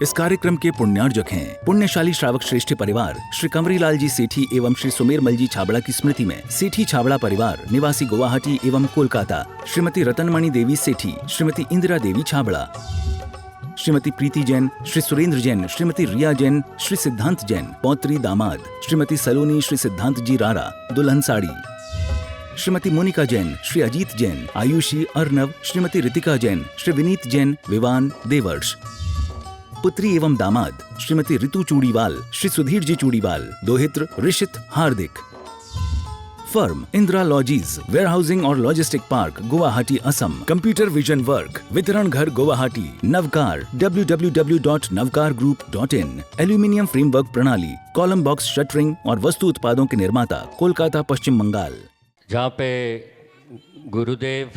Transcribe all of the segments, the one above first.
इस कार्यक्रम के पुण्यार्जक हैं पुण्यशाली श्रावक श्रेष्ठ परिवार श्री कंवरीलाल जी सेठी एवं श्री सुमेरमल जी छाबड़ा की स्मृति में सेठी छाबड़ा परिवार निवासी गुवाहाटी एवं कोलकाता, श्रीमती रतनमणि देवी सेठी, श्रीमती इंदिरा देवी छाबड़ा, श्रीमती प्रीति जैन, श्री सुरेंद्र जैन, श्रीमती रिया जैन, श्री सिद्धांत जैन, पौत्री दामाद, श्रीमती सलोनी, श्री सिद्धांत जी रारा, दुल्हन साड़ी, श्रीमती मोनिका जैन, श्री अजीत जैन, आयुषी अर्नव, श्रीमती रितिका जैन, श्री विनीत जैन, विवान देवर्ष, पुत्री एवं दामाद श्रीमती ऋतु चूड़ीवाल, श्री सुधीर जी चूड़ीवाल, दोहित्र ऋषित हार्दिक। फर्म इंदिरा लॉजीज, वेयरहाउसिंग और logistic park, Guwahati Assam. Computer vision work, वितरण घर Guwahati. Navkar www.navkargroup.in। Aluminium framework प्रणाली, कॉलम बॉक्स शटरिंग और वस्तु उत्पादों के निर्माता, कोलकाता पश्चिम बंगाल। जहाँ पे गुरुदेव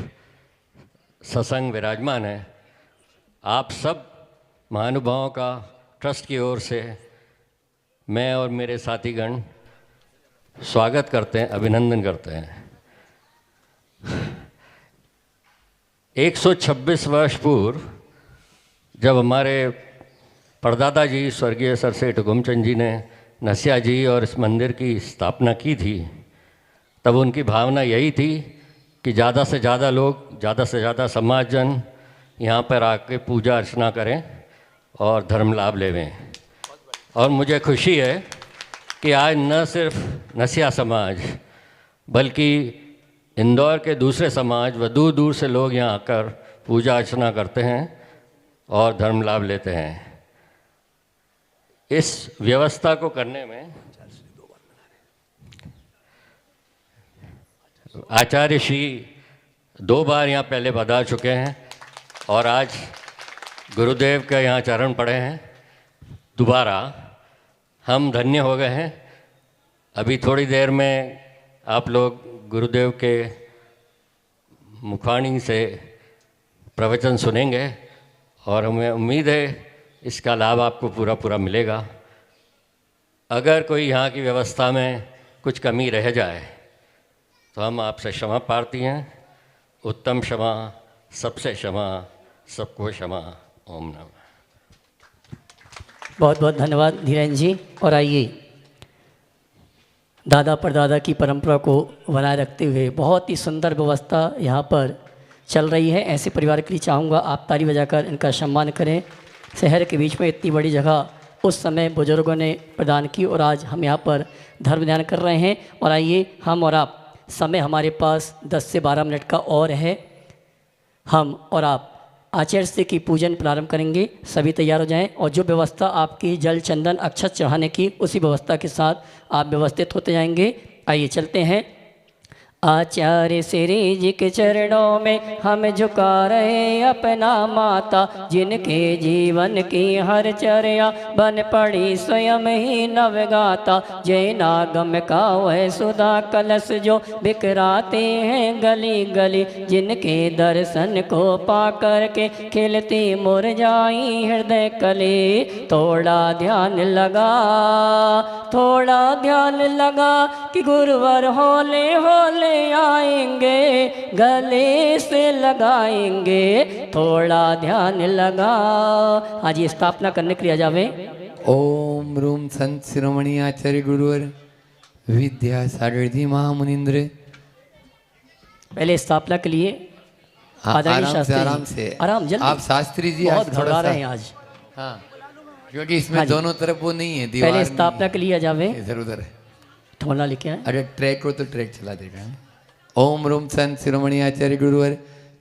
सत्संग विराजमान है, आप सब महानुभावों का ट्रस्ट की ओर से मैं और मेरे साथीगण स्वागत करते हैं, अभिनंदन करते हैं। 126 वर्ष पूर्व जब हमारे परदादा जी स्वर्गीय सर सेठ हुकुमचंद जी ने नसिया जी और इस मंदिर की स्थापना की थी, तब उनकी भावना यही थी कि ज़्यादा से ज़्यादा लोग, ज़्यादा से ज़्यादा समाजजन यहाँ पर आके पूजा अर्चना करें और धर्म लाभ लेवें। और मुझे खुशी है कि आज न सिर्फ नसिया समाज बल्कि इंदौर के दूसरे समाज व दूर दूर से लोग यहाँ आकर पूजा अर्चना करते हैं और धर्म लाभ लेते हैं। इस व्यवस्था को करने में आचार्य श्री 2 बार यहाँ पहले पधार चुके हैं और आज गुरुदेव के यहाँ चरण पड़े हैं। दोबारा हम धन्य हो गए हैं। अभी थोड़ी देर में आप लोग गुरुदेव के मुखानी से प्रवचन सुनेंगे और हमें उम्मीद है इसका लाभ आपको पूरा मिलेगा। अगर कोई यहाँ की व्यवस्था में कुछ कमी रह जाए तो हम आपसे क्षमा प्रार्थी हैं। उत्तम क्षमा, सबसे क्षमा, सबको क्षमा। ओम नमः। बहुत बहुत धन्यवाद धीरेन्द्र जी। और आइए दादा परदादा की परंपरा को बनाए रखते हुए बहुत ही सुंदर व्यवस्था यहाँ पर चल रही है। ऐसे परिवार के लिए चाहूँगा आप ताली बजाकर इनका सम्मान करें। शहर के बीच में इतनी बड़ी जगह उस समय बुजुर्गों ने प्रदान की और आज हम यहाँ पर धर्म ध्यान कर रहे हैं। और आइए हम और आप, समय हमारे पास 10 से 12 मिनट का और है। हम और आप आचार्य की पूजन प्रारंभ करेंगे। सभी तैयार हो जाएं और जो व्यवस्था आपकी जल चंदन अक्षत चढ़ाने की, उसी व्यवस्था के साथ आप व्यवस्थित होते जाएंगे। आइए चलते हैं। आचार्य श्री जी के चरणों में हम झुका रहे अपना माता, जिनके जीवन की हर चर्या बन पड़ी स्वयं ही नवगाता। जय नागम का वह सुधा कलश जो बिखराते हैं गली गली, जिनके दर्शन को पा कर के खिलती मुरझाई हृदय कली। थोड़ा ध्यान लगा, थोड़ा ध्यान लगा कि गुरुवर होले होले आएंगे, गले से लगाएंगे। थोड़ा ध्यान लगा। आज ये स्थापना करने के लिए आ जावे। ओम रूम संत शिरोमणि आचार्य गुरुवर विद्या सागर महामुनिंद्र। पहले स्थापना के लिए आराम से आराम जल्दी। आप शास्त्री जी बहुत घबरा रहे हैं आज। हाँ, क्योंकि इसमें दोनों तरफ वो नहीं है दीवार। पहले स्थापना के लिए आ जावे। इधर उधर है, थोड़ा लेके आए। अरे ट्रैक को तो ट्रैक चला देगा। ओम रूम संत शिरोमणि आचार्य गुरुवर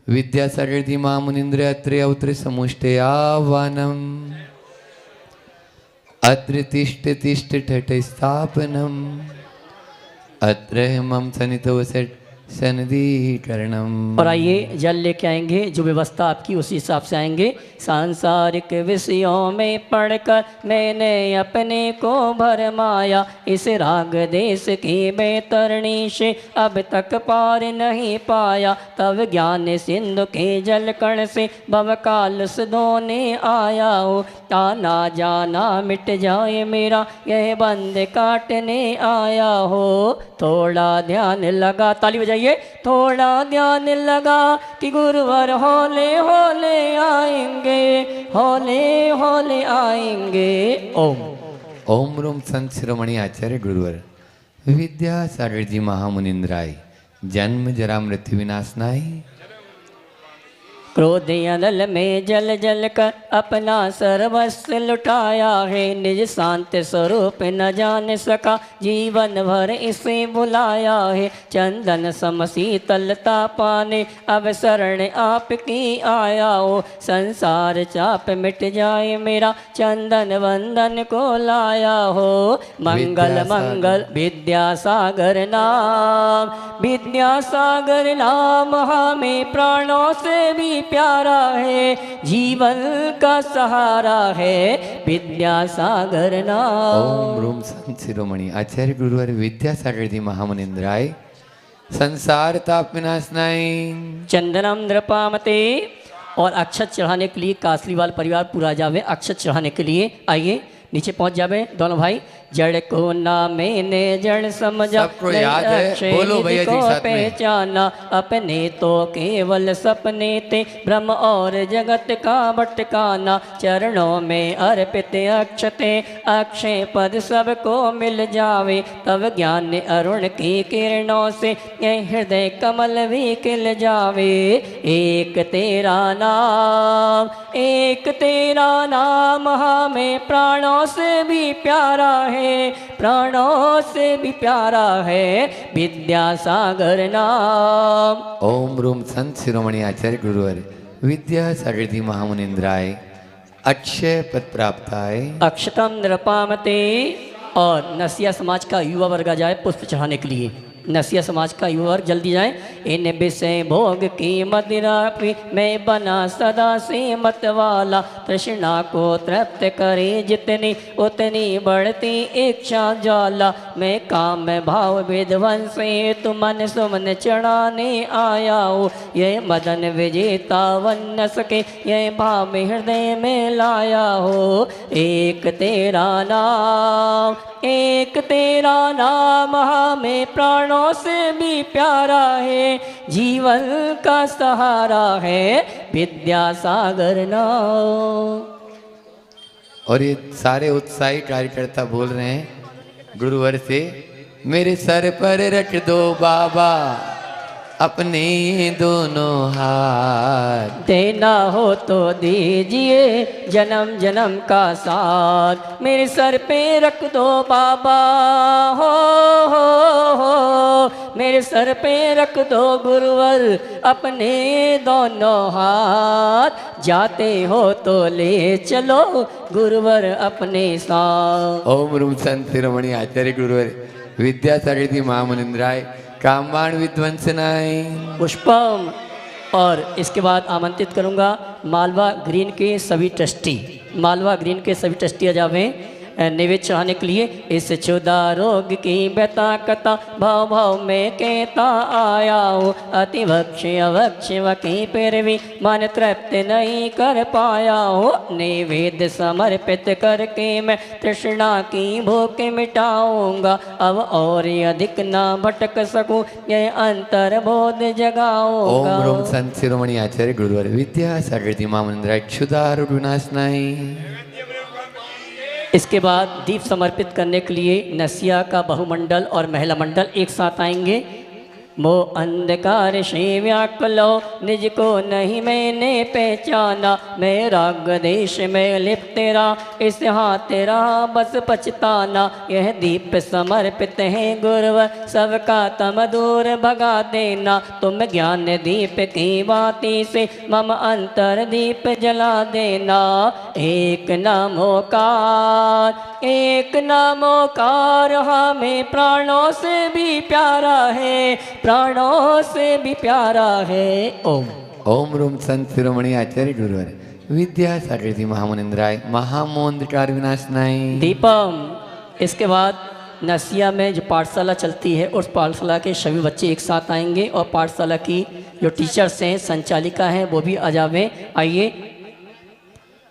विद्यासागर महामुनिंद्र अत्रे अवत्र समुष्टे आह्वानम। अत्र तिष्ठ तिष्ठ ठठ स्थापनम। अत्र मम सनितवसट सनदीकरणम। और आइए जल लेके आएंगे। जो व्यवस्था आपकी उसी हिसाब से आएंगे। सांसारिक विषयों में पढ़कर मैंने अपने को भरमाया, इस राग देश की बेतरणी से अब तक पार नहीं पाया। तब ज्ञान सिंधु के जल कण से भवकाल धोने आया हूँ। आना जाना मिट जाए मेरा यह बंद काटने आया हो। थोड़ा ध्यान लगा, ताली बजाइए, थोड़ा ध्यान लगा कि गुरुवर हौले हौले आएंगे, हौले हौले आएंगे। ओम। ओम रूम संत शिरोमणि आचार्य गुरुवर विद्यासागर जी महामुनिंद्राय जन्म जरा मृत्यु विनाशनाय। क्रोध अनल में जल जल कर अपना सर्वस्व लुटाया है, निज शांत स्वरूप न जान सका जीवन भर इसे बुलाया है। चंदन सम शीतलता पाने अब शरण आपकी आया हो, संसार चाप मिट जाए मेरा चंदन वंदन को लाया हो। मंगल मंगल विद्यासागर नाम, विद्यासागर नाम हमें प्राणों से भी प्यारा है, जीवन का सहारा है विद्यासागर नाम। ओम रूम संत शिरोमणि आचार्य गुरुवर विद्यासागर जी महामुनिंद्राय संसार ताप विनाशनाय। चंदनम द्रपामते। और अक्षत चढ़ाने के लिए कासलीवाल परिवार पूरा जावे अक्षत चढ़ाने के लिए। आइए नीचे पहुंच जावे दोनों भाई। जड़ को ना मैंने जड़ समझा, सबको याद है, बोलो भैया जी साथ में। पहचाना अपने तो केवल सपने थे, भ्रम और जगत का भटकाना। चरणों में अर्पित अक्षते अक्षय पद सबको मिल जावे, तब ज्ञान अरुण की किरणों से ये हृदय कमल भी खिल जावे। एक तेरा नाम, एक तेरा नाम हमें प्राणों से भी प्यारा है, प्राणों से भी प्यारा है विद्यासागर नाम। ओम रूम संत शिरोमणि आचार्य गुरुवर विद्यासागर जी महामुनिंद्राय अक्षय पद प्राप्त आए। अक्षतम नृपामते। और नसिया समाज का युवा वर्ग आ जाए पुष्प चढ़ाने के लिए। नसिया समाज का युवा वर्ग जल्दी जाए। इन विषय भोग की मदिरा पी मैं बना सदा से मत वाला, तृष्णा को तृप्त करे जितनी उतनी बढ़ती इच्छा ज्वाला। मैं काम भाव विध्वंस तु मन सुमन चढ़ाने आया हूँ, ये मदन विजेता वन न सके ये भाव हृदय में लाया हो। एक तेरा नाम, एक तेरा नाम हमें प्राणों से भी प्यारा है, जीवन का सहारा है विद्यासागर नाम। और ये सारे उत्साही कार्यकर्ता बोल रहे हैं गुरुवर से, मेरे सर पर रख दो बाबा अपने दोनों हाथ, देना हो तो दीजिए जन्म जन्म का साथ। मेरे सर पे रख दो बाबा हो, मेरे सर पे रख दो गुरुवर अपने दोनों हाथ। जाते हो तो ले चलो गुरुवर अपने साथ। ओम रूम संत शिरोमणि आचार्य गुरुवर विद्यासागर जी महामुनिंद्राय कामबाण विध्वंसनाय। पुष्पम। और इसके बाद आमंत्रित करूंगा मालवा ग्रीन के सभी ट्रस्टी, मालवा ग्रीन के सभी ट्रस्टी आ जावे निवेद चढ़ाने के लिए। इस क्षुधा रोग की व्यथा कथा भाव भाव में कहता आया हूँ, अति भक्ष अवक्ष वकी फिर भी मन तृप्त नहीं कर पाया हूँ। निवेद समर्पित करके मैं तृष्णा की भूख मिटाऊंगा, अब और अधिक ना भटक सकूं ये अंतर बोध जगाऊंगा। ओम रूम संत शिरोमणि आचार्य गुरुवर विद्यासागर जी महामुनिंद्राय क्षुधा रोग विनाशनाय। इसके बाद दीप समर्पित करने के लिए नसिया का बहुमंडल और महिला मंडल एक साथ आएंगे। मो अंधकार से व्याकुलो निज को नहीं मैंने पहचाना, मैं राग देश में लिप्त तेरा इस हाथ तेरा बस पछताना। यह दीप समर्पित है गुरुवर सबका तम दूर भगा देना, तुम ज्ञान दीप की बाती से मम अंतर दीप जला देना। एक नामोकार, एक नामोकार हमें प्राणों से भी प्यारा है, प्राणों से भी प्यारा है। ओम। ओम रूम संत शिरोमणि आचार्य गुरुवर विद्यासागर जी महामुनिंद्राय महामोंद्रकार विनाशनाय। दीपम। इसके बाद नसिया में जो पाठशाला चलती है उस पाठशाला के सभी बच्चे एक साथ आएंगे और पाठशाला की जो टीचर्स हैं संचालिका हैं वो भी आ जावे। आइए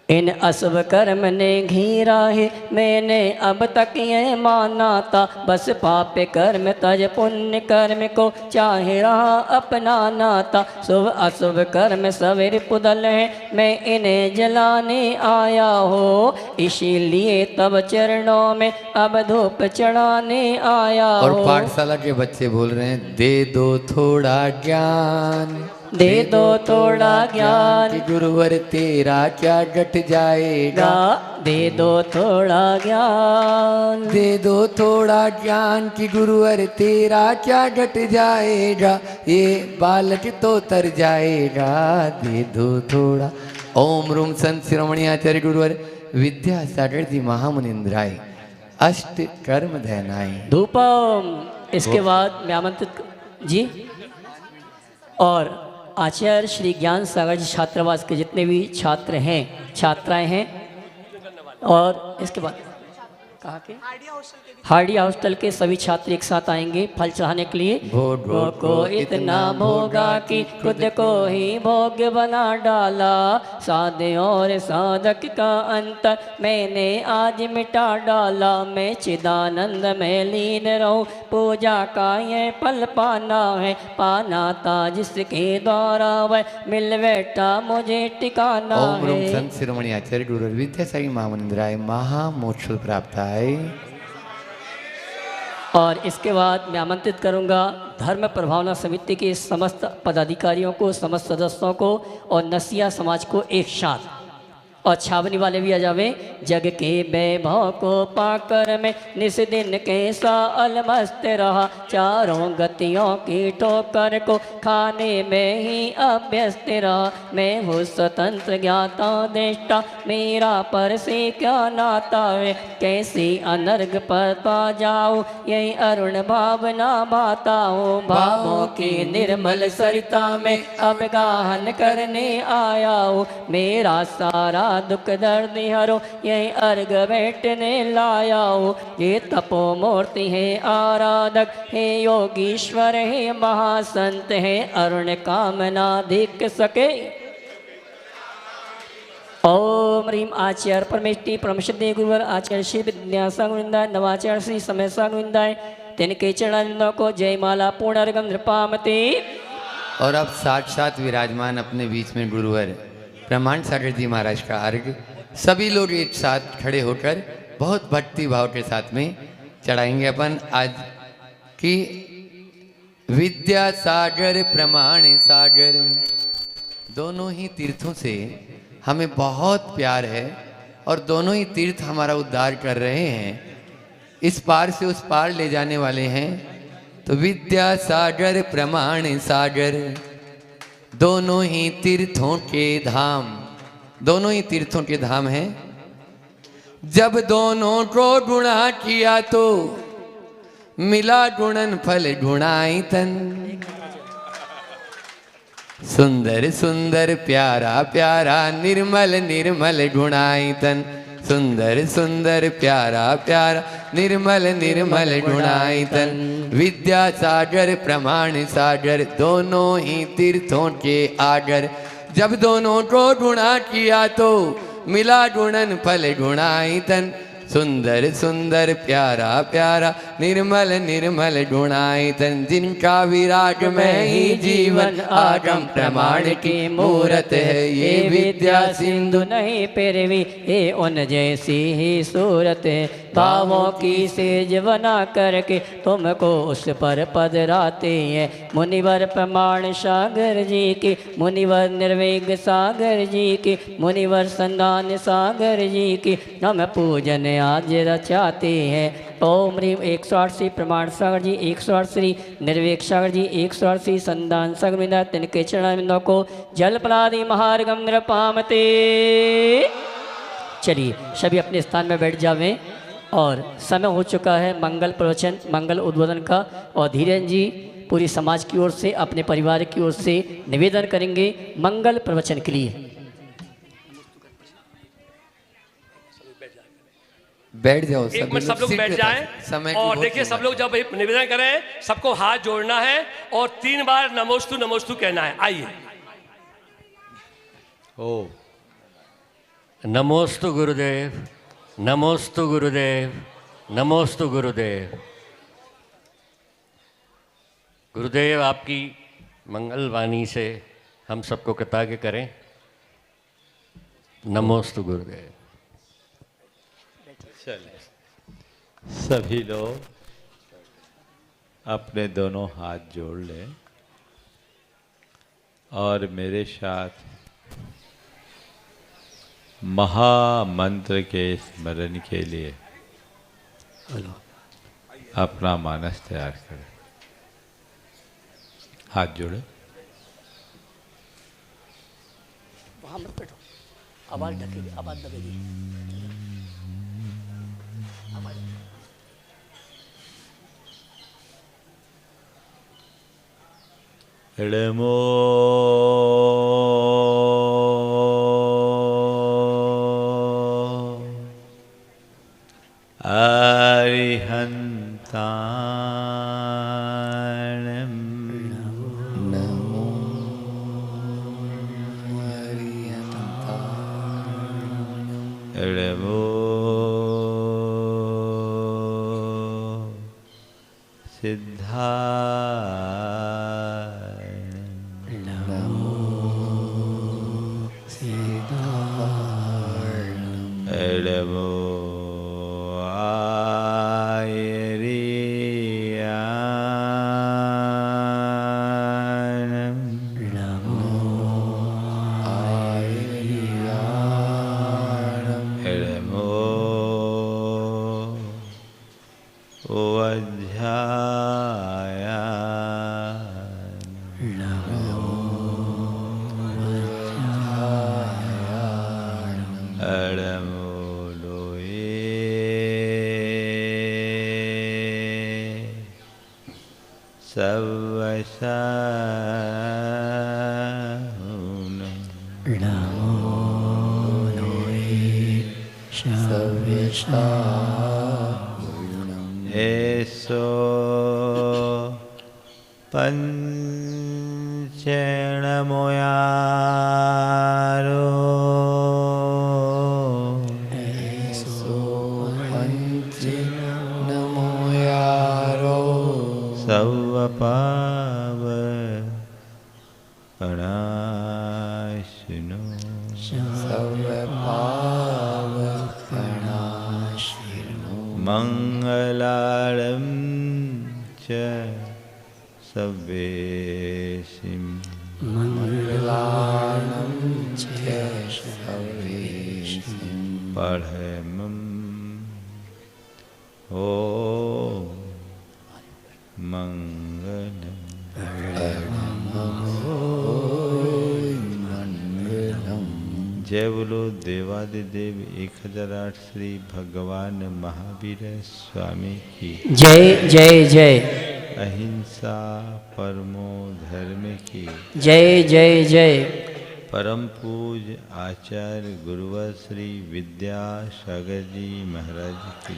इन अशुभ कर्म ने घिरा है, मैंने अब तक ये माना था। बस पाप कर्म तज पुण्य कर्म को चाहे रहा अपनाना था। शुभ अशुभ कर्म सवेर पुदल है, मैं इन्हें जलाने आया हो। इसीलिए तब चरणों में अब धूप चढ़ाने आया और हो। पाठशाला के बच्चे बोल रहे हैं, दे दो थोड़ा ज्ञान, दे दो थोड़ा ज्ञान, कि गुरुवर तेरा क्या घट जाएगा। दे दो थोड़ा ज्ञान, दे दो थोड़ा ज्ञान, कि गुरुवर तेरा क्या घट जाएगा। ये बालक तो तर जाएगा, दे दो थोड़ा। ओम रूम संत शिरोमणि आचार्य गुरुवर विद्यासागर जी महामुनिंद्राय अष्ट कर्म धैनाय। धूपम। इसके बाद मैं आमंत्रित जी और आचार्य श्री ज्ञान सागर जी छात्रावास के जितने भी छात्र हैं, छात्राएं हैं, और इसके बाद कहाँ के हार्डी हॉस्टल के सभी छात्र एक साथ आएंगे फल चढ़ाने के लिए। भोगों को इतना भोगा कि खुद को ही भोग बना डाला। साधे और साधक का अंतर मैंने आज मिटा डाला। मैं चिदानंद में लीन रहूं, पूजा का ये फल पाना है। पाना था जिसके द्वारा वह मिल बैठा मुझे टिकाना ओम रूम है। संत शिरोमणि आचार्य गुरुवर विद्यासागर महामुनिंद्राय महामोक्ष प्राप्त है। और इसके बाद मैं आमंत्रित करूंगा धर्म प्रभावना समिति के समस्त पदाधिकारियों को, समस्त सदस्यों को और नसिया समाज को एक साथ, और छावनी वाले भी आ जावे। जग के वैभव को पाकर मैं निस दिन कैसा अलमस्त रहा। चारों गतियों की ठोकर को खाने में ही अभ्यस्त रहा। मैं हूँ स्वतंत्र ज्ञाता दृष्टा, मेरा पर से क्या नाता है। कैसी अनर्घ पर पा जाऊँ, यही अरुण भावना भाता हूँ। भावों की निर्मल सरिता में अब गाहन करने आया हूँ। मेरा सारा दुख दर्द हरो, यही अर्घ बैठने लाया हूँ। ये तपो मूर्ति है आराधक, हे योगीश्वर है महासंत है। अरुण कामना दिख सके। ओम ह्रीम आचार्य परमेष्टि परमश्रद्धेय गुरुवर आचार्य श्री विद्यासागर वृंदाय नवाचार्य श्री समय सागर वृंदाय तिनके चरणों को जय माला पूर्णार्घम नृपामते। और अब साक्षात विराजमान अपने बीच में गुरुवर प्रमाण सागर जी महाराज का अर्घ सभी लोग एक साथ खड़े होकर बहुत भक्ति भाव के साथ में चढ़ाएंगे। अपन आज की विद्यासागर प्रमाण सागर दोनों ही तीर्थों से हमें बहुत प्यार है और दोनों ही तीर्थ हमारा उद्धार कर रहे हैं, इस पार से उस पार ले जाने वाले हैं। तो विद्यासागर प्रमाण सागर दोनों ही तीर्थों के धाम, दोनों ही तीर्थों के धाम हैं। जब दोनों को गुणा किया तो मिला गुणन फल गुणायतन। सुंदर सुंदर प्यारा प्यारा निर्मल निर्मल गुणायतन। सुंदर सुंदर प्यारा प्यारा निर्मल निर्मल गुणायतन। विद्यासागर प्रमाण सागर दोनों ही तीर्थों के आगर। जब दोनों को गुणा किया तो मिला गुणन फल गुणायतन। सुंदर सुंदर प्यारा प्यारा निर्मल निर्मल गुणायतन। जिनका विराग में ही जीवन आगम प्रमाण की मूरत है। ये विद्या सिंधु नहीं पेरवी, ये उन जैसी ही सूरत है। भावों की सेज बना करके तुमको उस पर पधराते हैं। मुनिवर प्रमाण सागर जी की, मुनिवर निर्वेग सागर जी की, मुनिवर संदान सागर जी की हम पूजन आज रचाते हैं। ओम ह्रीम 108 श्री प्रमाण सागर जी, 108 श्री निर्वेक सागर जी, 108 श्री संदान सागर में तिनके चरणों को जल पलादि महार्गम नृपामते। चलिए सभी अपने स्थान में बैठ जावें और समय हो चुका है मंगल प्रवचन, मंगल उद्बोधन का। और धीरेन्द्र जी पूरी समाज की ओर से, अपने परिवार की ओर से निवेदन करेंगे मंगल प्रवचन के लिए। बैठ जाओ, एक मिनट सब लोग बैठ जाएं। और देखिए सब लोग जब निवेदन करें सबको हाथ जोड़ना है और 3 बार नमोस्तु नमोस्तु कहना है। आइए। ओ नमोस्तु गुरुदेव, नमोस्तु गुरुदेव, नमोस्तु गुरुदेव। गुरुदेव आपकी मंगल वाणी से हम सबको कृतज्ञ करें। नमोस्तु गुरुदेव। चलिए सभी लोग अपने दोनों हाथ जोड़ लें और मेरे साथ महामंत्र के स्मरण के लिए अपना मानस तैयार करें। हाथ जोड़े। वहाँ मत बैठो, आवाज ढकेगी, आवाज दबेगी। एड़मो अरिहंताणं नमो हरिहंताणं एड़मो एड़मो एसो पंचणमोयारो सवपावनाशिनो मंगलारं च सवेशिं परमं ओ मंगलम। जय बोलो देवादिदेव 1008 श्री भगवान महावीर स्वामी की जय जय जय। अहिंसा परमो धर्म की जय जय जय। परम पूज आचार्य गुरुवर श्री विद्यासागर जी महाराज की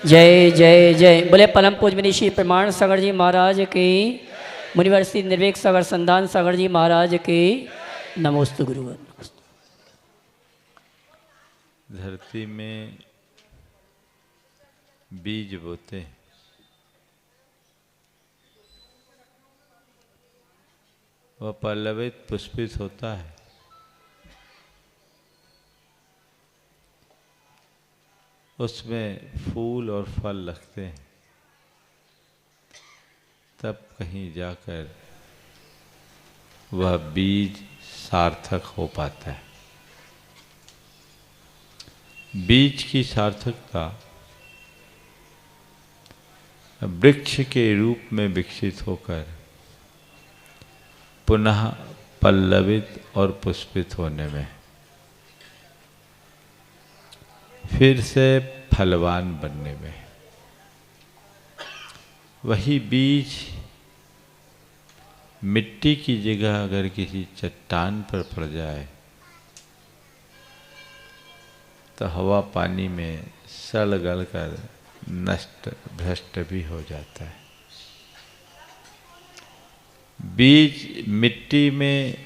जय जय जय। बोले परम पूज मनीषी प्रमाण सागर जी महाराज की, मुनिवर श्री निर्वेक सागर संधान सागर जी महाराज की। नमोस्तु गुरुवर। धरती में बीज बोते हैं, वह पल्लवित पुष्पित होता है। उसमें फूल और फल लगते हैं, तब कहीं जाकर वह बीज सार्थक हो पाता है। बीज की सार्थकता वृक्ष के रूप में विकसित होकर पुनः पल्लवित और पुष्पित होने में, फिर से फलवान बनने में। वही बीज मिट्टी की जगह अगर किसी चट्टान पर पड़ जाए तो हवा पानी में सड़ गल कर नष्ट भ्रष्ट भी हो जाता है। बीज मिट्टी में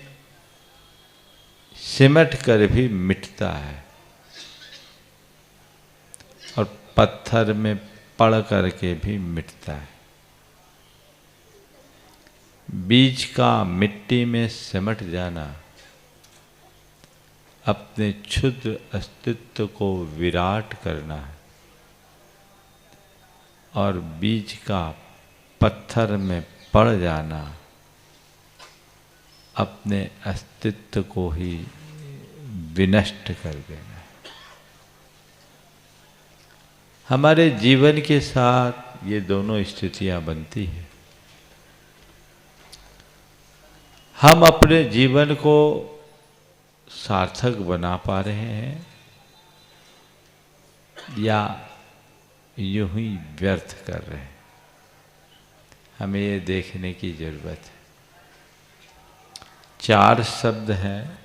सिमट कर भी मिटता है, पत्थर में पड़ करके भी मिटता है। बीज का मिट्टी में सिमट जाना अपने क्षुद्र अस्तित्व को विराट करना है, और बीज का पत्थर में पड़ जाना अपने अस्तित्व को ही विनष्ट कर देना है। हमारे जीवन के साथ ये दोनों स्थितियां बनती हैं। हम अपने जीवन को सार्थक बना पा रहे हैं या यूं ही व्यर्थ कर रहे हैं, हमें ये देखने की जरूरत है। 4 शब्द हैं: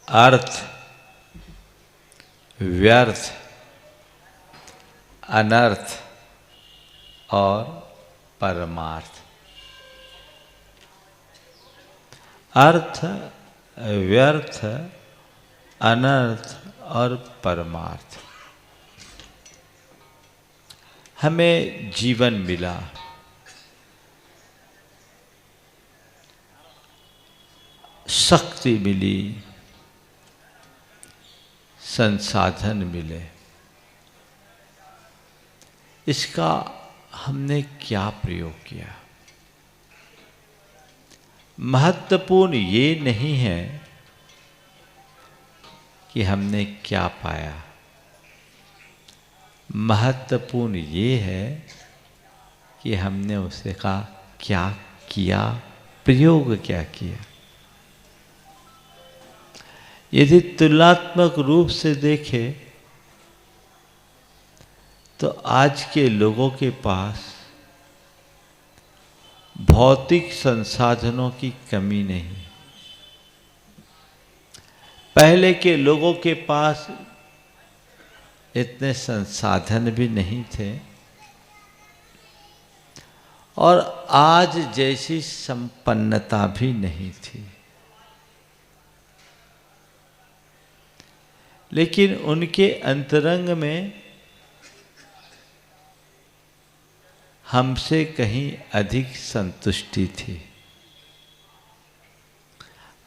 अर्थ, व्यर्थ, अनर्थ और परमार्थ। अर्थ, व्यर्थ, अनर्थ और परमार्थ। हमें जीवन मिला, शक्ति मिली, संसाधन मिले, इसका हमने क्या प्रयोग किया? महत्वपूर्ण ये नहीं है कि हमने क्या पाया, महत्वपूर्ण ये है कि हमने उसे का क्या किया, प्रयोग क्या किया। यदि तुलनात्मक रूप से देखें तो आज के लोगों के पास भौतिक संसाधनों की कमी नहीं। पहले के लोगों के पास इतने संसाधन भी नहीं थे और आज जैसी संपन्नता भी नहीं थी, लेकिन उनके अंतरंग में हमसे कहीं अधिक संतुष्टि थी।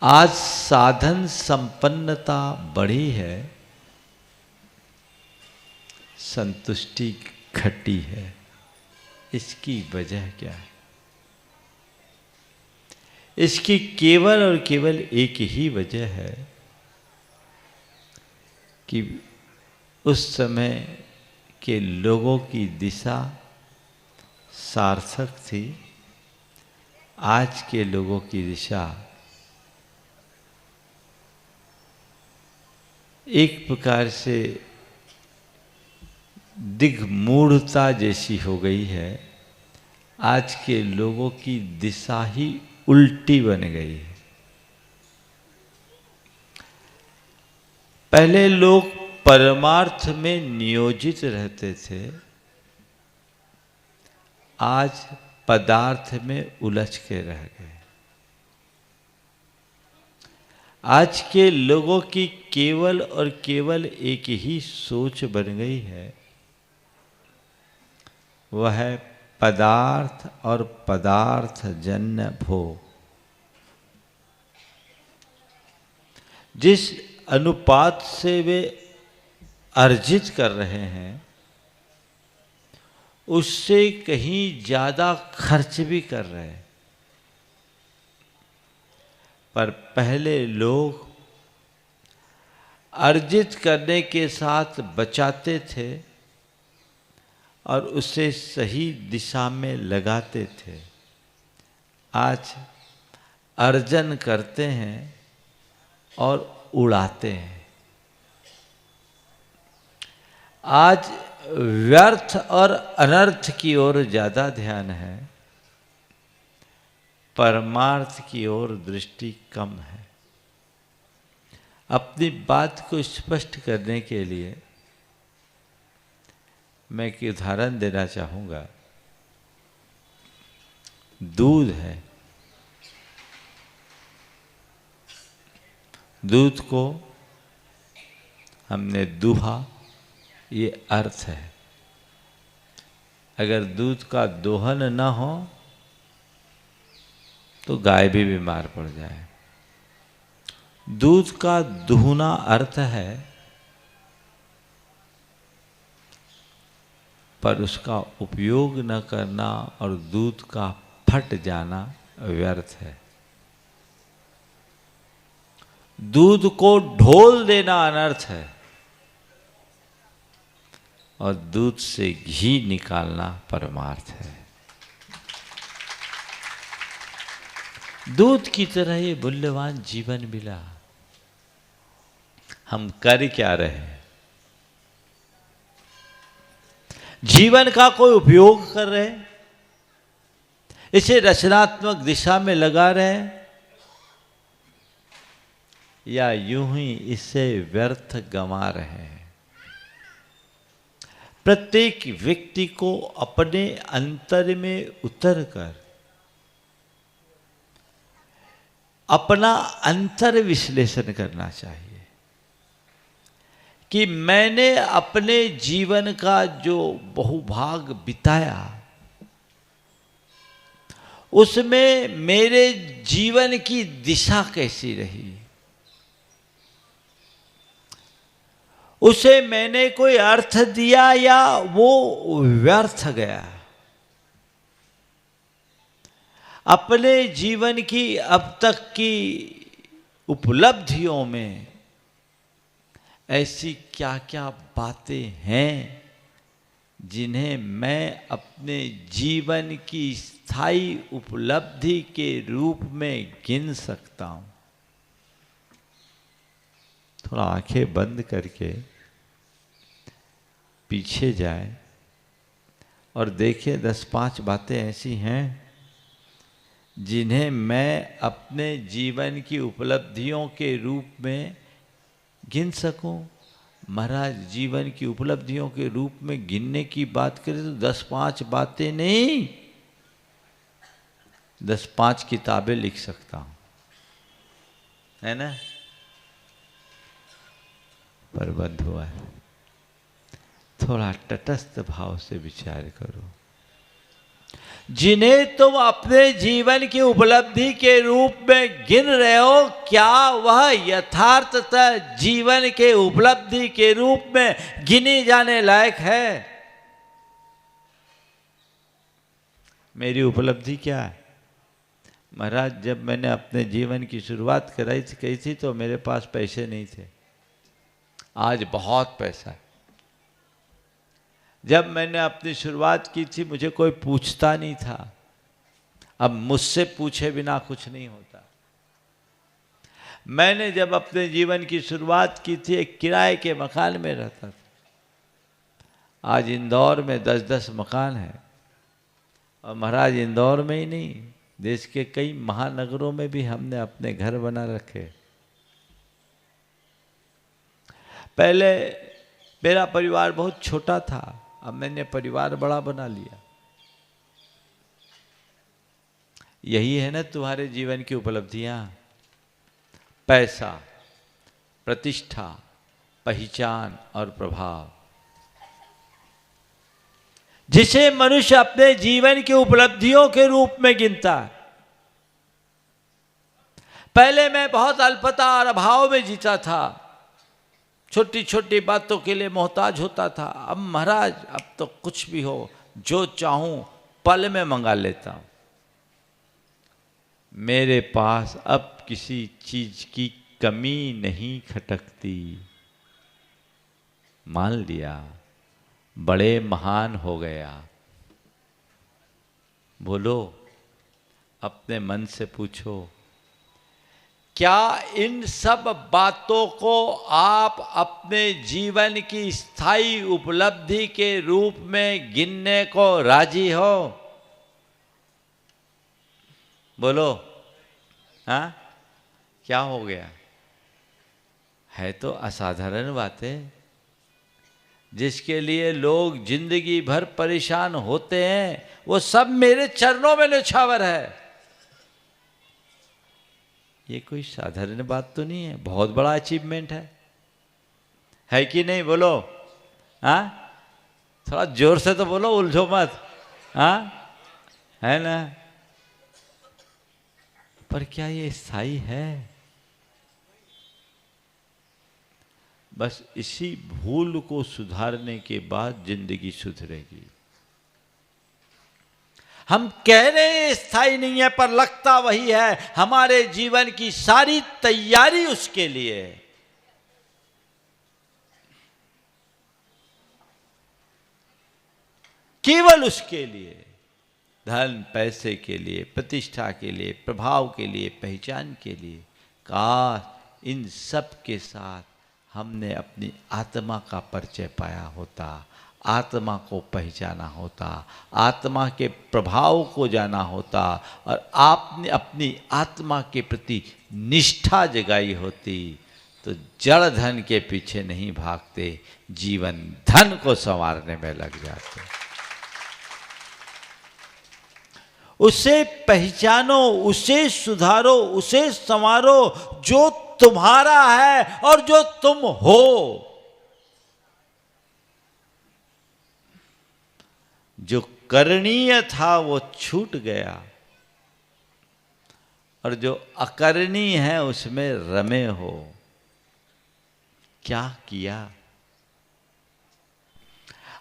आज साधन संपन्नता बढ़ी है, संतुष्टि घटी है। इसकी वजह क्या है? इसकी केवल और केवल एक ही वजह है कि उस समय के लोगों की दिशा सार्थक थी, आज के लोगों की दिशा एक प्रकार से दिग्मूढ़ता जैसी हो गई है। आज के लोगों की दिशा ही उल्टी बन गई है। पहले लोग परमार्थ में नियोजित रहते थे, आज पदार्थ में उलझ के रह गए। आज के लोगों की केवल और केवल एक ही सोच बन गई है, वह है पदार्थ और पदार्थ जन्य भोग। जिस अनुपात से वे अर्जित कर रहे हैं उससे कहीं ज्यादा खर्च भी कर रहे हैं। पर पहले लोग अर्जित करने के साथ बचाते थे और उसे सही दिशा में लगाते थे। आज अर्जन करते हैं और उड़ाते हैं। आज व्यर्थ और अनर्थ की ओर ज्यादा ध्यान है, परमार्थ की ओर दृष्टि कम है। अपनी बात को स्पष्ट करने के लिए मैं एक उदाहरण देना चाहूँगा। दूध है, दूध को हमने दूहा, ये अर्थ है। अगर दूध का दोहन न हो तो गाय भी बीमार पड़ जाए। दूध का दुहना अर्थ है, पर उसका उपयोग न करना और दूध का फट जाना व्यर्थ है। दूध को ढोल देना अनर्थ है और दूध से घी निकालना परमार्थ है। दूध की तरह ये मूल्यवान जीवन मिला, हम कर क्या रहे हैं? जीवन का कोई उपयोग कर रहे हैं, इसे रचनात्मक दिशा में लगा रहे हैं, या यूं ही इसे व्यर्थ गंवा रहे हैं? प्रत्येक व्यक्ति को अपने अंतर में उतरकर अपना अंतर विश्लेषण करना चाहिए कि मैंने अपने जीवन का जो बहुभाग बिताया उसमें मेरे जीवन की दिशा कैसी रही, उसे मैंने कोई अर्थ दिया या वो व्यर्थ गया। अपने जीवन की अब तक की उपलब्धियों में ऐसी क्या क्या बातें हैं जिन्हें मैं अपने जीवन की स्थायी उपलब्धि के रूप में गिन सकता हूं? थोड़ा आंखें बंद करके पीछे जाए और देखिए 10-5 बातें ऐसी हैं जिन्हें मैं अपने जीवन की उपलब्धियों के रूप में गिन सकूं। महाराज, जीवन की उपलब्धियों के रूप में गिनने की बात करें तो 10-5 बातें नहीं, 10-5 किताबें लिख सकता हूं, है ना? पर बंधु है, थोड़ा तटस्थ भाव से विचार करो। जिन्हें तुम अपने जीवन की उपलब्धि के रूप में गिन रहे हो, क्या वह यथार्थतः जीवन के उपलब्धि के रूप में गिनी जाने लायक है? मेरी उपलब्धि क्या है? महाराज, जब मैंने अपने जीवन की शुरुआत कही थी तो मेरे पास पैसे नहीं थे, आज बहुत पैसा है। जब मैंने अपनी शुरुआत की थी मुझे कोई पूछता नहीं था, अब मुझसे पूछे बिना कुछ नहीं होता। मैंने जब अपने जीवन की शुरुआत की थी एक किराए के मकान में रहता था, आज इंदौर में 10-10 मकान है। और महाराज, इंदौर में ही नहीं, देश के कई महानगरों में भी हमने अपने घर बना रखे। पहले मेरा परिवार बहुत छोटा था, अब मैंने परिवार बड़ा बना लिया। यही है ना तुम्हारे जीवन की उपलब्धियां? पैसा, प्रतिष्ठा, पहचान और प्रभाव, जिसे मनुष्य अपने जीवन की उपलब्धियों के रूप में गिनता है। पहले मैं बहुत अल्पता और अभाव में जीता था, छोटी छोटी बातों के लिए मोहताज होता था। अब महाराज, अब तो कुछ भी हो, जो चाहूं पल में मंगा लेता हूं। मेरे पास अब किसी चीज की कमी नहीं खटकती। मान लिया बड़े महान हो गया। बोलो, अपने मन से पूछो, क्या इन सब बातों को आप अपने जीवन की स्थायी उपलब्धि के रूप में गिनने को राजी हो? बोलो, हाँ? क्या हो गया? है तो असाधारण बातें जिसके लिए लोग जिंदगी भर परेशान होते हैं, वो सब मेरे चरणों में न्यौछावर है। ये कोई साधारण बात तो नहीं है, बहुत बड़ा अचीवमेंट है कि नहीं? बोलो, हाँ, थोड़ा जोर से तो बोलो, उलझो मत। हाँ, है ना? पर क्या ये स्थायी है? बस इसी भूल को सुधारने के बाद जिंदगी सुधरेगी। हम कह रहे हैं स्थायी नहीं है, पर लगता वही है। हमारे जीवन की सारी तैयारी उसके लिए है। केवल उसके लिए, धन पैसे के लिए, प्रतिष्ठा के लिए, प्रभाव के लिए, पहचान के लिए। काश इन सब के साथ हमने अपनी आत्मा का परिचय पाया होता, आत्मा को पहचाना होता, आत्मा के प्रभाव को जाना होता, और आपने अपनी आत्मा के प्रति निष्ठा जगाई होती, तो जड़ धन के पीछे नहीं भागते, जीवन धन को संवारने में लग जाते। उसे पहचानो, उसे सुधारो, उसे संवारो, जो तुम्हारा है और जो तुम हो। जो करणीय था वो छूट गया, और जो अकरणीय है उसमें रमे हो। क्या किया?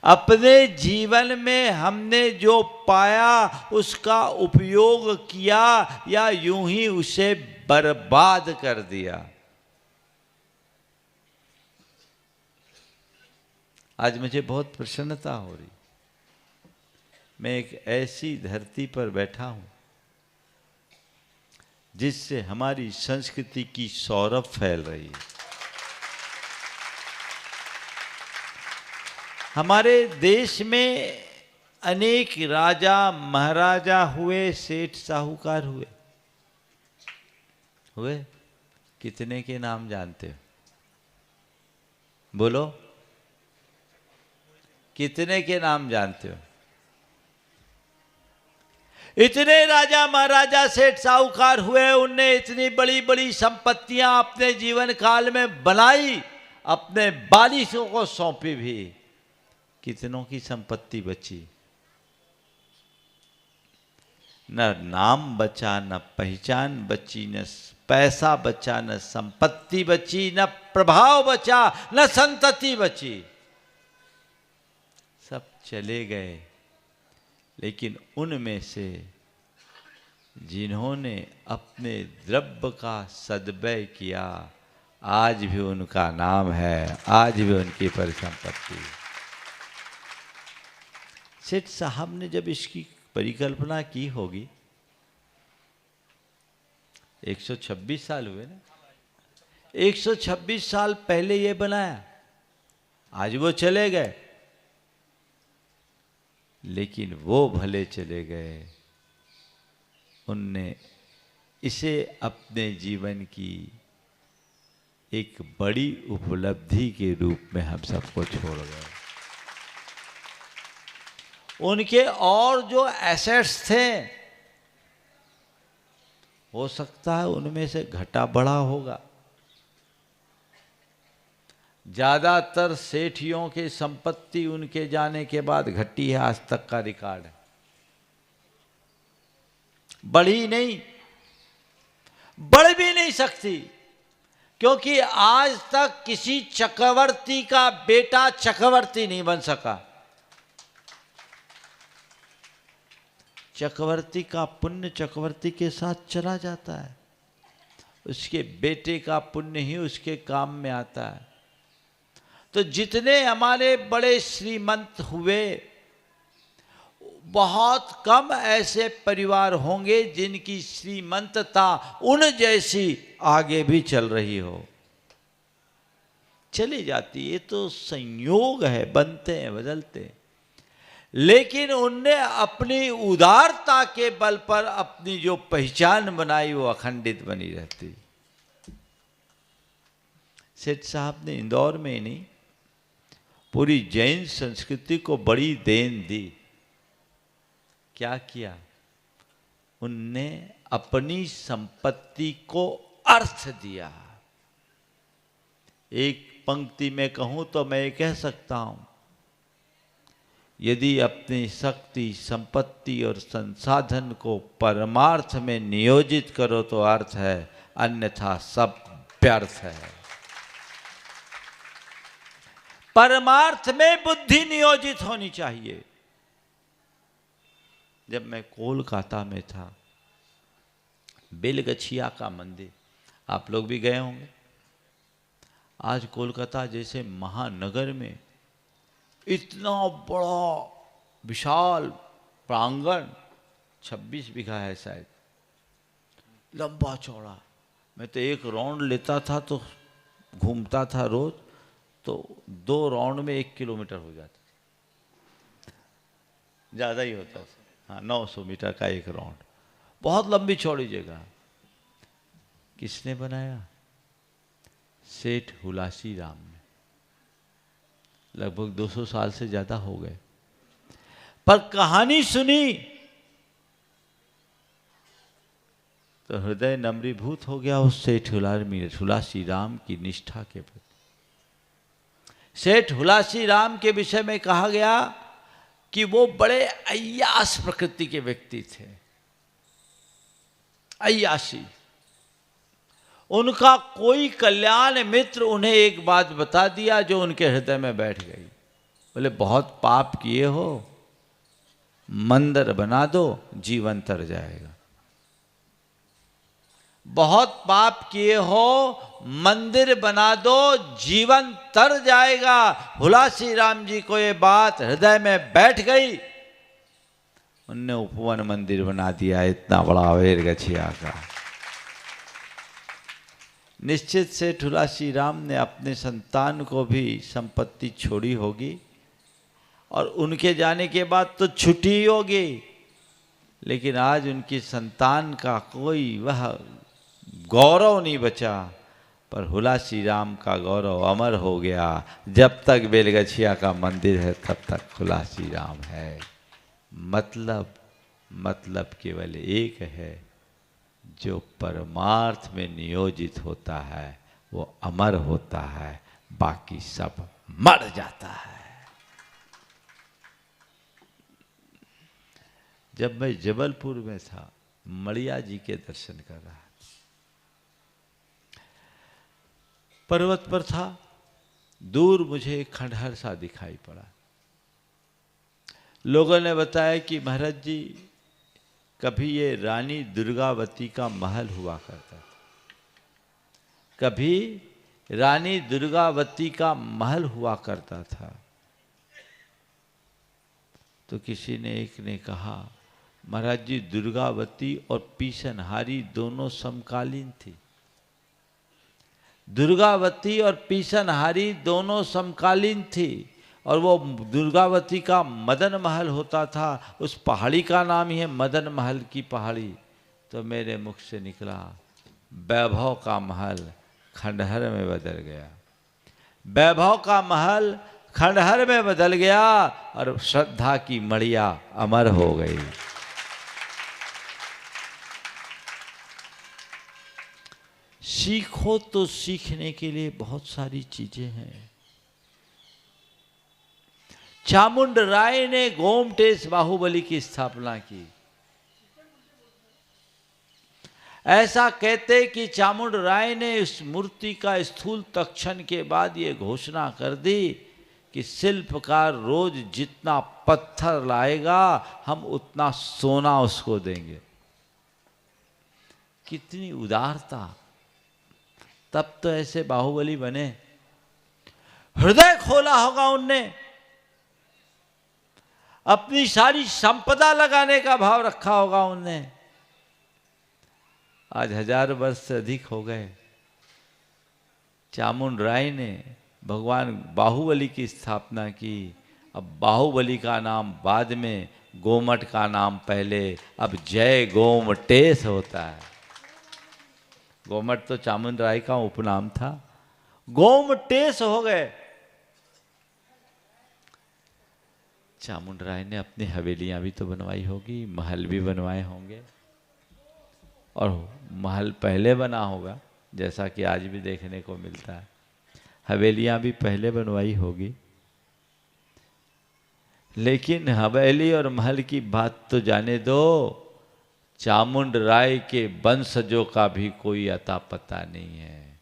अपने जीवन में हमने जो पाया उसका उपयोग किया, या यूं ही उसे बर्बाद कर दिया? आज मुझे बहुत प्रसन्नता हो रही। मैं एक ऐसी धरती पर बैठा हूं जिससे हमारी संस्कृति की सौरभ फैल रही है। हमारे देश में अनेक राजा महाराजा हुए, सेठ साहूकार हुए। कितने के नाम जानते हो? बोलो, कितने के नाम जानते हो? इतने राजा महाराजा सेठ साहूकार हुए, उनने इतनी बड़ी बड़ी संपत्तियां अपने जीवन काल में बनाई, अपने बारिशों को सौंपी भी। कितनों की संपत्ति बची? न नाम बचा, न पहचान बची, न पैसा बचा, न संपत्ति बची, न प्रभाव बचा, न संतति बची। सब चले गए। लेकिन उनमें से जिन्होंने अपने द्रव्य का सद्व्यय किया, आज भी उनका नाम है, आज भी उनकी परिसंपत्ति। सेठ साहब ने जब इसकी परिकल्पना की होगी, 126 साल हुए ना, 126 साल पहले ये बनाया, आज वो चले गए। लेकिन वो भले चले गए, उनने इसे अपने जीवन की एक बड़ी उपलब्धि के रूप में हम सबको छोड़ गए। उनके और जो एसेट्स थे, हो सकता है उनमें से घटा बढ़ा होगा। ज्यादातर सेठियों की संपत्ति उनके जाने के बाद घटी है, आज तक का रिकॉर्ड है। बढ़ी नहीं, बढ़ भी नहीं सकती, क्योंकि आज तक किसी चक्रवर्ती का बेटा चक्रवर्ती नहीं बन सका। चक्रवर्ती का पुण्य चक्रवर्ती के साथ चला जाता है, उसके बेटे का पुण्य ही उसके काम में आता है। तो जितने हमारे बड़े श्रीमंत हुए, बहुत कम ऐसे परिवार होंगे जिनकी श्रीमंतता उन जैसी आगे भी चल रही हो। चली जाती, ये तो संयोग है, बनते हैं बदलते हैं। लेकिन उनने अपनी उदारता के बल पर अपनी जो पहचान बनाई वो अखंडित बनी रहती। सेठ साहब ने इंदौर में नहीं, पूरी जैन संस्कृति को बड़ी देन दी। क्या किया? उनने अपनी संपत्ति को अर्थ दिया। एक पंक्ति में कहूं तो मैं कह सकता हूं, यदि अपनी शक्ति, संपत्ति और संसाधन को परमार्थ में नियोजित करो तो अर्थ है, अन्यथा सब व्यर्थ है। परमार्थ में बुद्धि नियोजित होनी चाहिए। जब मैं कोलकाता में था, बेलगछिया का मंदिर, आप लोग भी गए होंगे। आज कोलकाता जैसे महानगर में इतना बड़ा विशाल प्रांगण, 26 बीघा है शायद, लंबा चौड़ा। मैं तो एक राउंड लेता था तो घूमता था रोज, तो 2 राउंड में 1 किलोमीटर हो जाता, ज़्यादा ही होता था। हाँ, 900 मीटर का एक राउंड, बहुत लंबी चौड़ी जगह। किसने बनाया? सेठ हुलासी राम ने। लगभग 200 साल से ज्यादा हो गए, पर कहानी सुनी तो हृदय नम्रीभूत हो गया उस सेठ हुलासी राम की निष्ठा के प्रति। सेठ हुलासी राम के विषय में कहा गया कि वो बड़े अय्यास प्रकृति के व्यक्ति थे, अय्यासी। उनका कोई कल्याण मित्र उन्हें एक बात बता दिया जो उनके हृदय में बैठ गई। बोले, बहुत पाप किए हो, मंदिर बना दो, जीवन तर जाएगा। बहुत पाप किए हो, मंदिर बना दो, जीवन तर जाएगा। हुलासी राम जी को ये बात हृदय में बैठ गई। उनने उपवन मंदिर बना दिया, इतना बड़ा बेलगछिया का। निश्चित से हुलासी राम ने अपने संतान को भी संपत्ति छोड़ी होगी और उनके जाने के बाद तो छुट्टी ही होगी, लेकिन आज उनकी संतान का कोई वह गौरव नहीं बचा। पर हुलासी राम का गौरव अमर हो गया। जब तक बेलगछिया का मंदिर है तब तक हुलासी राम है। मतलब केवल एक है, जो परमार्थ में नियोजित होता है वो अमर होता है, बाकी सब मर जाता है। जब मैं जबलपुर में था, मड़िया जी के दर्शन कर रहा था, पर्वत पर था, दूर मुझे एक खंडहर सा दिखाई पड़ा। लोगों ने बताया कि महाराज जी, कभी ये रानी दुर्गावती का महल हुआ करता था, कभी रानी दुर्गावती का महल हुआ करता था। तो किसी ने एक ने कहा, महाराज जी, दुर्गावती और पीसनहारी दोनों समकालीन थी। दुर्गावती और पीसनहारी दोनों समकालीन थी, और वो दुर्गावती का मदन महल होता था। उस पहाड़ी का नाम ही है मदन महल की पहाड़ी। तो मेरे मुख से निकला, वैभव का महल खंडहर में बदल गया। वैभव का महल खंडहर में बदल गया और श्रद्धा की मड़िया अमर हो गई। सीखो तो सीखने के लिए बहुत सारी चीजें हैं। चामुंड राय ने गोमटेश बाहुबली की स्थापना की। ऐसा कहते कि चामुंड राय ने इस मूर्ति का स्थूल तक्षण के बाद ये घोषणा कर दी कि शिल्पकार रोज जितना पत्थर लाएगा हम उतना सोना उसको देंगे। कितनी उदारता! तब तो ऐसे बाहुबली बने। हृदय खोला होगा उनने, अपनी सारी संपदा लगाने का भाव रखा होगा उनने। आज 1000 वर्ष से अधिक हो गए। चामुंड राय ने भगवान बाहुबली की स्थापना की। अब बाहुबली का नाम बाद में, गोमट का नाम पहले। अब जय गोमटेश होता है। गोमट तो चामुंड राय का उपनाम था, गोमटेश हो गए। चामुंड राय ने अपनी हवेलियां भी तो बनवाई होगी, महल भी बनवाए होंगे, और महल पहले बना होगा जैसा कि आज भी देखने को मिलता है। हवेलियां भी पहले बनवाई होगी। लेकिन हवेली और महल की बात तो जाने दो, चामुंड राय के वंशजों का भी कोई अता पता नहीं है,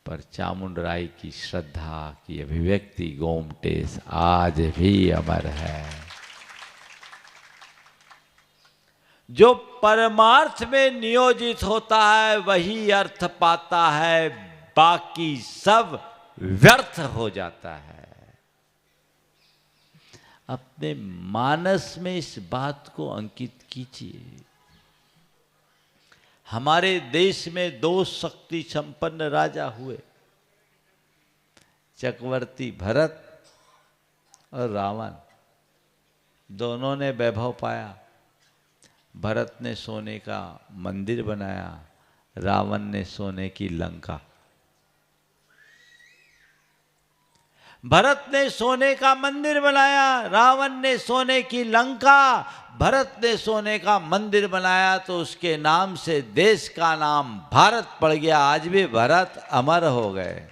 पर चामुंड राय की श्रद्धा की अभिव्यक्ति गोमटेश आज भी अमर है। जो परमार्थ में नियोजित होता है वही अर्थ पाता है, बाकी सब व्यर्थ हो जाता है। अपने मानस में इस बात को अंकित कीजिए। हमारे देश में 2 शक्ति संपन्न राजा हुए, चक्रवर्ती भरत और रावण। दोनों ने वैभव पाया। भरत ने सोने का मंदिर बनाया, रावण ने सोने की लंका। भरत ने सोने का मंदिर बनाया, रावण ने सोने की लंका। भरत ने सोने का मंदिर बनाया तो उसके नाम से देश का नाम भारत पड़ गया। आज भी भरत अमर हो गए।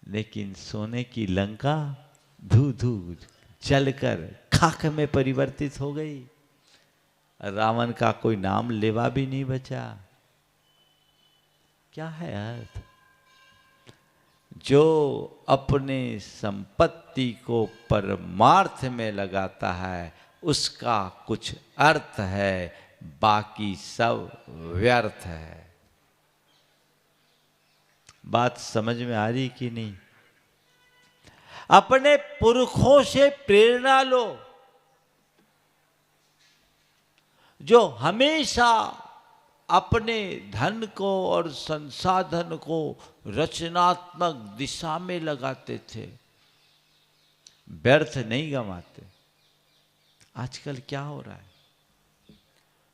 लेकिन सोने की लंका धू धू जलकर खाक में परिवर्तित हो गई। रावण का कोई नाम लेवा भी नहीं बचा। क्या है अर्थ? जो अपने संपत्ति को परमार्थ में लगाता है उसका कुछ अर्थ है, बाकी सब व्यर्थ है। बात समझ में आ रही कि नहीं? अपने पुरखों से प्रेरणा लो, जो हमेशा अपने धन को और संसाधन को रचनात्मक दिशा में लगाते थे, व्यर्थ नहीं गंवाते। आजकल क्या हो रहा है?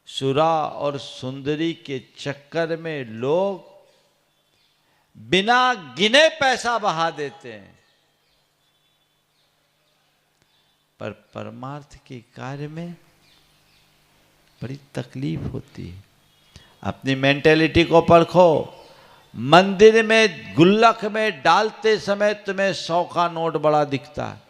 सुरा और सुंदरी के चक्कर में लोग बिना गिने पैसा बहा देते हैं, पर परमार्थ के कार्य में बड़ी तकलीफ होती है। अपनी मेंटेलिटी को परखो। मंदिर में गुल्लक में डालते समय तुम्हें 100 का नोट बड़ा दिखता है,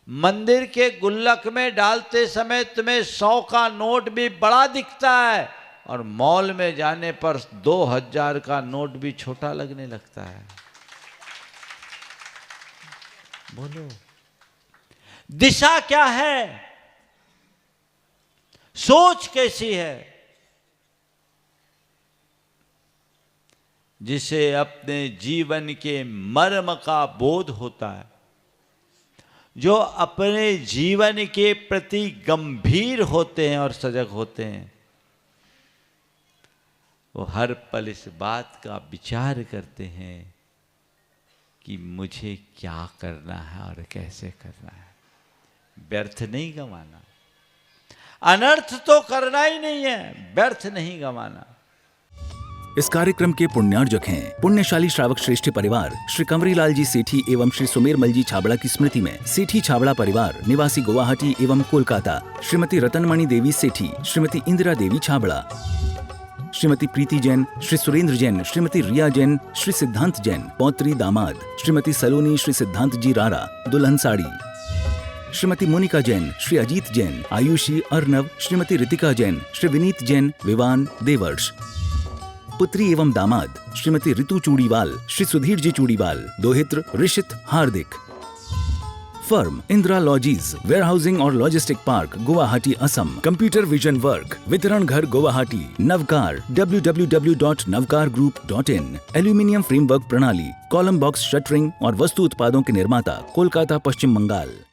मंदिर के गुल्लक में डालते समय तुम्हें 100 का नोट भी बड़ा दिखता है, और मॉल में जाने पर 2000 का नोट भी छोटा लगने लगता है। बोलो, दिशा क्या है? सोच कैसी है? जिसे अपने जीवन के मर्म का बोध होता है, जो अपने जीवन के प्रति गंभीर होते हैं और सजग होते हैं, वो हर पल इस बात का विचार करते हैं कि मुझे क्या करना है और कैसे करना है। व्यर्थ नहीं गंवाना, अनर्थ तो करना ही नहीं है, व्यर्थ नहीं गंवाना। इस कार्यक्रम के पुण्यार्जक हैं पुण्यशाली श्रावक श्रेष्ठी परिवार श्री कंवरीलाल जी सेठी एवं श्री सुमेरमल जी छाबड़ा की स्मृति में सेठी छाबड़ा परिवार निवासी गुवाहाटी एवं कोलकाता, श्रीमती रतनमणि देवी सेठी, श्रीमती इंदिरा देवी छाबड़ा, श्रीमती प्रीति जैन, श्री सुरेंद्र जैन, श्रीमती रिया जैन, श्री सिद्धांत जैन, पौत्री दामाद, श्रीमती सलोनी, श्री सिद्धांत जी रारा, दुल्हन साड़ी, श्रीमती मोनिका जैन, श्री अजीत जैन, आयुषी अर्नव, श्रीमती रितिका जैन, श्री विनीत जैन, विवान देवर्ष, पुत्री एवं दामाद श्रीमती ऋतु चूड़ीवाल, श्री सुधीर जी चूड़ीवाल, दोहित्र ऋषित हार्दिक। फर्म इंदिरा लॉजीज, वेयरहाउसिंग और logistic park, Guwahati Assam. Computer vision work, वितरण घर Guwahati. Navkar www.navkargroup.in। Aluminium framework प्रणाली, कॉलम बॉक्स शटरिंग और वस्तु उत्पादों के निर्माता, कोलकाता पश्चिम बंगाल।